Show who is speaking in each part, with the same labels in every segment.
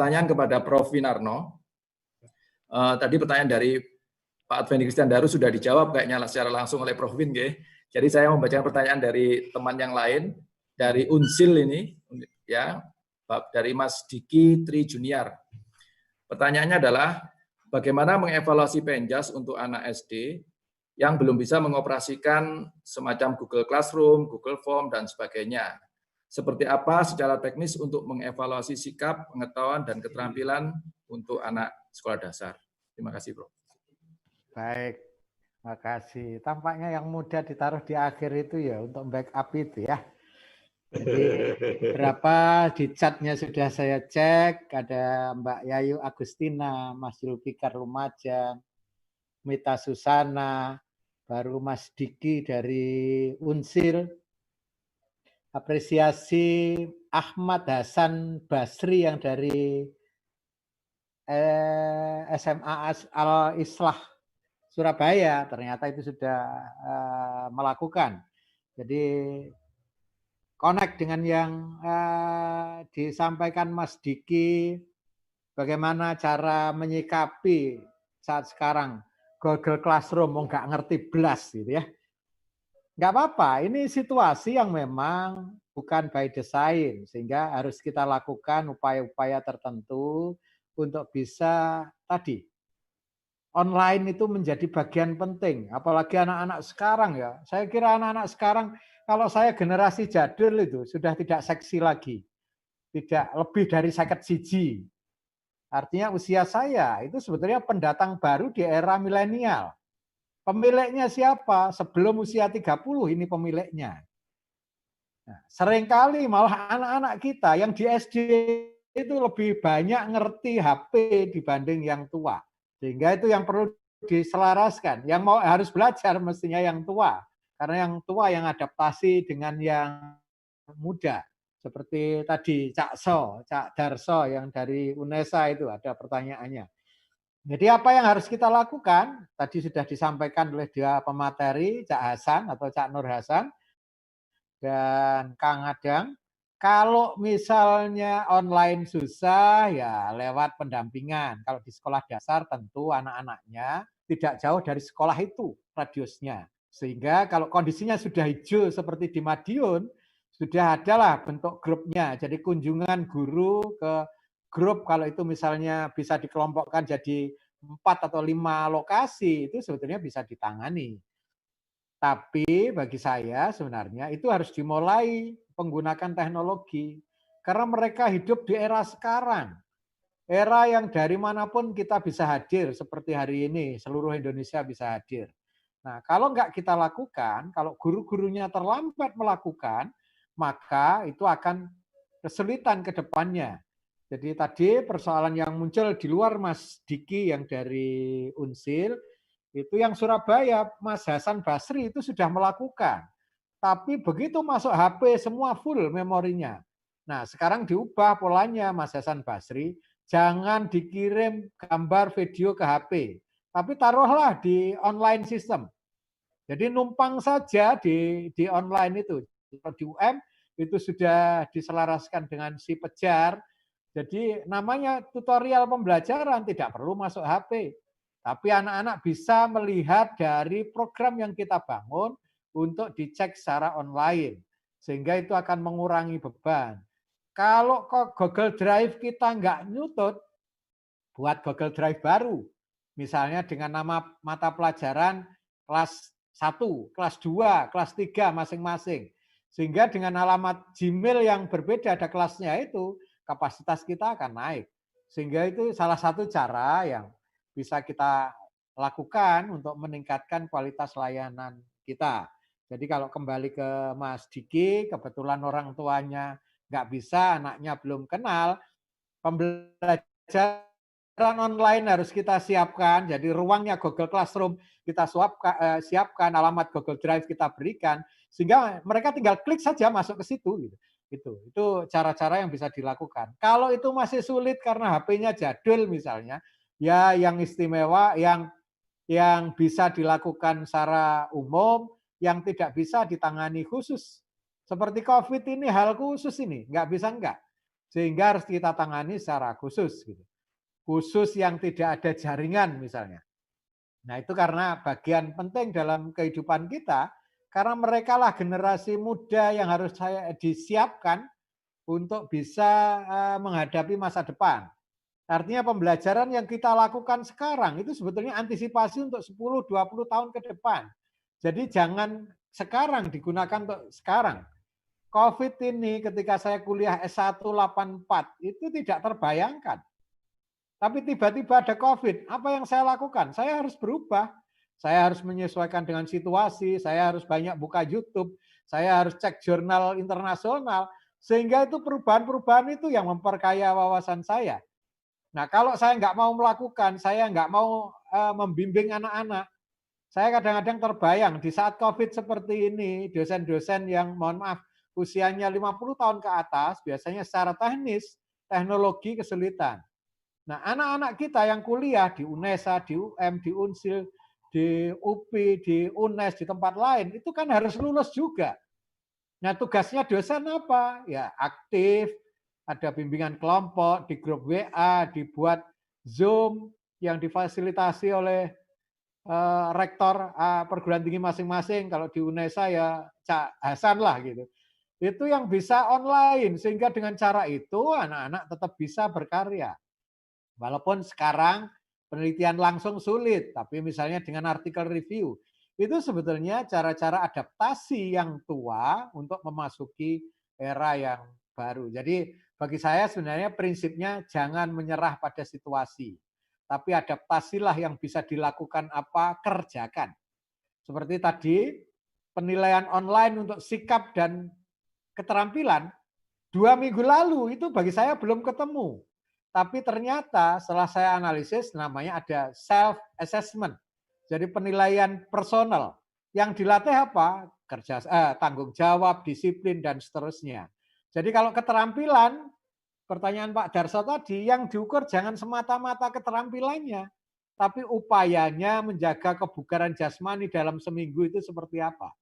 Speaker 1: pertanyaan kepada Prof. Winarno. Tadi pertanyaan dari Pak Advendi Kristiandaru sudah dijawab kayaknya secara langsung oleh Prof. Win. Jadi saya membacakan pertanyaan dari teman yang lain, dari Unsil ini, ya, dari Mas Diki Tri Junior. Pertanyaannya adalah, bagaimana mengevaluasi Penjas untuk anak SD yang belum bisa mengoperasikan semacam Google Classroom, Google Form, dan sebagainya? Seperti apa secara teknis untuk mengevaluasi sikap, pengetahuan, dan keterampilan untuk anak sekolah dasar? Terima kasih, Bro.
Speaker 2: Baik, terima kasih. Tampaknya yang mudah ditaruh di akhir itu ya untuk backup itu ya. Jadi berapa di chatnya sudah saya cek, ada Mbak Yayu Agustina, Mas Zulfikar Lumajang, Mita Susana, baru Mas Diki dari Unsil, apresiasi Ahmad Hasan Basri yang dari SMA Al-Islah Surabaya, ternyata itu sudah melakukan. Jadi connect dengan yang disampaikan Mas Diki, bagaimana cara menyikapi saat sekarang Google Classroom mau nggak ngerti belas gitu ya. Nggak apa-apa, ini situasi yang memang bukan by design, sehingga harus kita lakukan upaya-upaya tertentu untuk bisa tadi online itu menjadi bagian penting, apalagi anak-anak sekarang ya. Saya kira anak-anak sekarang, kalau saya generasi jadul itu sudah tidak seksi lagi, tidak lebih dari 51. Artinya usia saya itu sebetulnya pendatang baru di era milenial. Pemiliknya siapa? Sebelum usia 30 ini pemiliknya. Nah, seringkali malah anak-anak kita yang di SD itu lebih banyak ngerti HP dibanding yang tua. Sehingga itu yang perlu diselaraskan. Yang mau harus belajar mestinya yang tua. Karena yang tua yang adaptasi dengan yang muda. Seperti tadi Cak Darso yang dari UNESA itu ada pertanyaannya. Jadi apa yang harus kita lakukan? Tadi sudah disampaikan oleh dua pemateri, Cak Hasan atau Cak Nur Hasan dan Kang Adang. Kalau misalnya online susah, ya lewat pendampingan. Kalau di sekolah dasar tentu anak-anaknya tidak jauh dari sekolah itu radiusnya. Sehingga kalau kondisinya sudah hijau seperti di Madiun, sudah adalah bentuk grupnya. Jadi kunjungan guru ke grup, kalau itu misalnya bisa dikelompokkan jadi 4 atau 5 lokasi, itu sebetulnya bisa ditangani. Tapi bagi saya sebenarnya itu harus dimulai menggunakan teknologi. Karena mereka hidup di era sekarang. Era yang dari manapun kita bisa hadir, seperti hari ini seluruh Indonesia bisa hadir. Nah, kalau nggak kita lakukan, kalau guru-gurunya terlambat melakukan, maka itu akan kesulitan ke depannya. Jadi tadi persoalan yang muncul di luar Mas Diki yang dari Unsil, itu yang Surabaya, Mas Hasan Basri itu sudah melakukan. Tapi begitu masuk HP semua full memorinya. Nah sekarang diubah polanya Mas Hasan Basri, jangan dikirim gambar video ke HP, tapi taruhlah di online system. Jadi numpang saja di online itu. Di UM itu sudah diselaraskan dengan si Pejar. Jadi namanya tutorial pembelajaran, tidak perlu masuk HP. Tapi anak-anak bisa melihat dari program yang kita bangun untuk dicek secara online. Sehingga itu akan mengurangi beban. Kalau kok Google Drive kita nggak nyutut, buat Google Drive baru. Misalnya dengan nama mata pelajaran kelas 1, kelas 2, kelas 3 masing-masing. Sehingga dengan alamat Gmail yang berbeda ada kelasnya itu, kapasitas kita akan naik. Sehingga itu salah satu cara yang bisa kita lakukan untuk meningkatkan kualitas layanan kita. Jadi kalau kembali ke Mas Diki, kebetulan orang tuanya nggak bisa, anaknya belum kenal, pembelajaran online harus kita siapkan. Jadi ruangnya Google Classroom kita siapkan, alamat Google Drive kita berikan, sehingga mereka tinggal klik saja masuk ke situ. Itu cara-cara yang bisa dilakukan. Kalau itu masih sulit karena HP-nya jadul misalnya, ya yang istimewa, yang bisa dilakukan secara umum, yang tidak bisa ditangani khusus. Seperti COVID ini hal khusus ini, nggak bisa enggak. Sehingga harus kita tangani secara khusus gitu. Khusus yang tidak ada jaringan misalnya. Nah, itu karena bagian penting dalam kehidupan kita, karena mereka lah generasi muda yang harus saya disiapkan untuk bisa menghadapi masa depan. Artinya pembelajaran yang kita lakukan sekarang itu sebetulnya antisipasi untuk 10-20 tahun ke depan. Jadi jangan sekarang digunakan untuk sekarang. COVID ini ketika saya kuliah S1 84 itu tidak terbayangkan. Tapi tiba-tiba ada COVID, apa yang saya lakukan? Saya harus berubah. Saya harus menyesuaikan dengan situasi, saya harus banyak buka YouTube, saya harus cek jurnal internasional, sehingga itu perubahan-perubahan itu yang memperkaya wawasan saya. Nah, kalau saya nggak mau melakukan, saya nggak mau membimbing anak-anak, saya kadang-kadang terbayang di saat COVID seperti ini, dosen-dosen yang mohon maaf usianya 50 tahun ke atas, biasanya secara teknis, teknologi kesulitan. Nah, anak-anak kita yang kuliah di UNESA, di UM, di UNSIL, di UPI, di UNES, di tempat lain, itu kan harus lulus juga. Nah, tugasnya dosen apa? Ya, aktif, ada bimbingan kelompok, di grup WA, dibuat Zoom yang difasilitasi oleh rektor perguruan tinggi masing-masing. Kalau di UNESA ya Cak Hasan lah gitu. Itu yang bisa online, sehingga dengan cara itu anak-anak tetap bisa berkarya. Walaupun sekarang penelitian langsung sulit, tapi misalnya dengan artikel review, itu sebetulnya cara-cara adaptasi yang tua untuk memasuki era yang baru. Jadi bagi saya sebenarnya prinsipnya jangan menyerah pada situasi, tapi adaptasilah yang bisa dilakukan apa, kerjakan. Seperti tadi, penilaian online untuk sikap dan keterampilan, 2 minggu lalu itu bagi saya belum ketemu. Tapi ternyata setelah saya analisis namanya ada self assessment. Jadi penilaian personal. Yang dilatih apa? Tanggung jawab, disiplin dan seterusnya. Jadi kalau keterampilan, pertanyaan Pak Darso tadi, yang diukur jangan semata-mata keterampilannya, tapi upayanya menjaga kebugaran jasmani dalam seminggu itu seperti apa.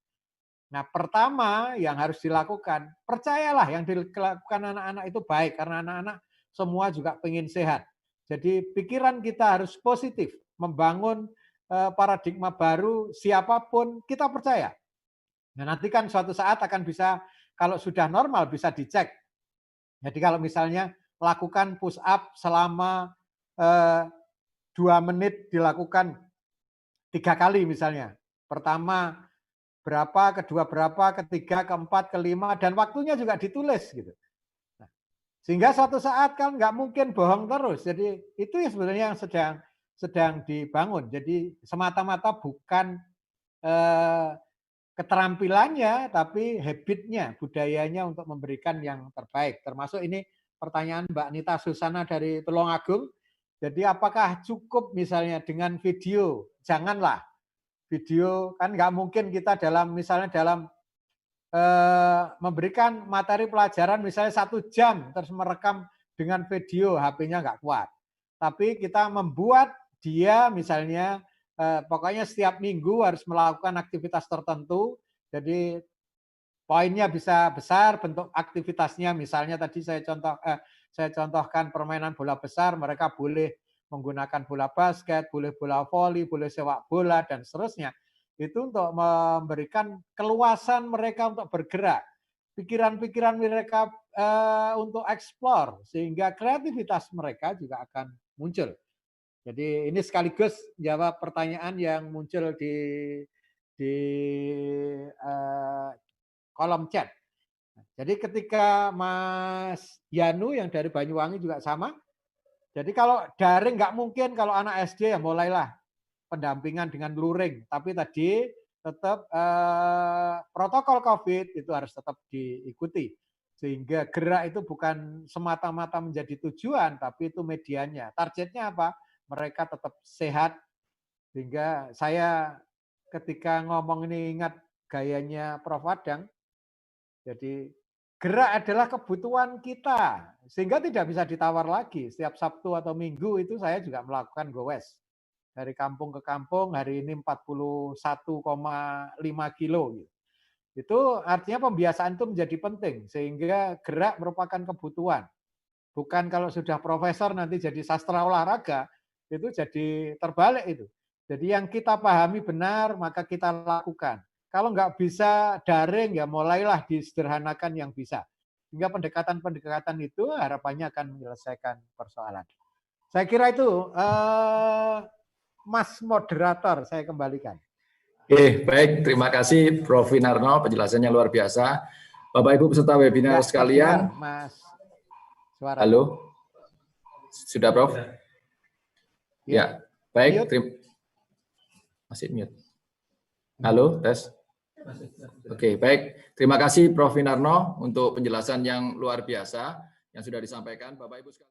Speaker 2: Nah, pertama yang harus dilakukan, percayalah yang dilakukan anak-anak itu baik, karena anak-anak semua juga pengen sehat. Jadi pikiran kita harus positif, membangun paradigma baru, siapapun kita percaya. Nah, nanti kan suatu saat akan bisa, kalau sudah normal bisa dicek. Jadi kalau misalnya lakukan push up selama 2 menit dilakukan 3 kali misalnya. Pertama berapa, kedua berapa, ketiga, keempat, kelima, dan waktunya juga ditulis gitu. Nah, sehingga suatu saat kan nggak mungkin bohong terus. Jadi itu ya sebenarnya yang sedang dibangun. Jadi semata-mata bukan keterampilannya, tapi habitnya, budayanya untuk memberikan yang terbaik. Termasuk ini pertanyaan Mbak Nita Susana dari Tulungagung. Jadi apakah cukup misalnya dengan video? Janganlah. Video kan nggak mungkin kita misalnya dalam memberikan materi pelajaran misalnya 1 jam terus merekam dengan video, HP-nya nggak kuat. Tapi kita membuat dia misalnya pokoknya setiap minggu harus melakukan aktivitas tertentu. Jadi poinnya bisa besar, bentuk aktivitasnya misalnya tadi saya contohkan permainan bola besar, mereka boleh menggunakan bola basket, boleh bola voli, boleh sepak bola dan seterusnya. Itu untuk memberikan keluasan mereka untuk bergerak, pikiran-pikiran mereka untuk eksplor, sehingga kreativitas mereka juga akan muncul. Jadi ini sekaligus jawab pertanyaan yang muncul di kolom chat. Jadi ketika Mas Yanu yang dari Banyuwangi juga sama. Jadi kalau daring nggak mungkin, kalau anak SD ya mulailah pendampingan dengan luring. Tapi tadi tetap protokol COVID itu harus tetap diikuti. Sehingga gerak itu bukan semata-mata menjadi tujuan, tapi itu medianya. Targetnya apa? Mereka tetap sehat. Sehingga saya ketika ngomong ini ingat gayanya Prof. Adang. Jadi gerak adalah kebutuhan kita. Sehingga tidak bisa ditawar lagi. Setiap Sabtu atau Minggu itu saya juga melakukan goes. Dari kampung ke kampung, hari ini 41,5 kilo. Itu artinya pembiasaan itu menjadi penting. Sehingga gerak merupakan kebutuhan. Bukan kalau sudah profesor nanti jadi sastra olahraga, itu jadi terbalik itu. Jadi yang kita pahami benar, maka kita lakukan. Kalau nggak bisa daring, ya mulailah disederhanakan yang bisa. Sehingga pendekatan-pendekatan itu harapannya akan menyelesaikan persoalan. Saya kira itu, Mas Moderator, saya kembalikan.
Speaker 1: Oke, baik. Terima kasih Prof. Winarno, penjelasannya luar biasa. Bapak Ibu peserta webinar sekalian.
Speaker 2: Mas Suara.
Speaker 1: Halo. Sudah, Prof? Ya, baik. Masih mute. Halo, tes. Oke, baik. Terima kasih Prof. Winarno untuk penjelasan yang luar biasa yang sudah disampaikan. Bapak Ibu sekalian.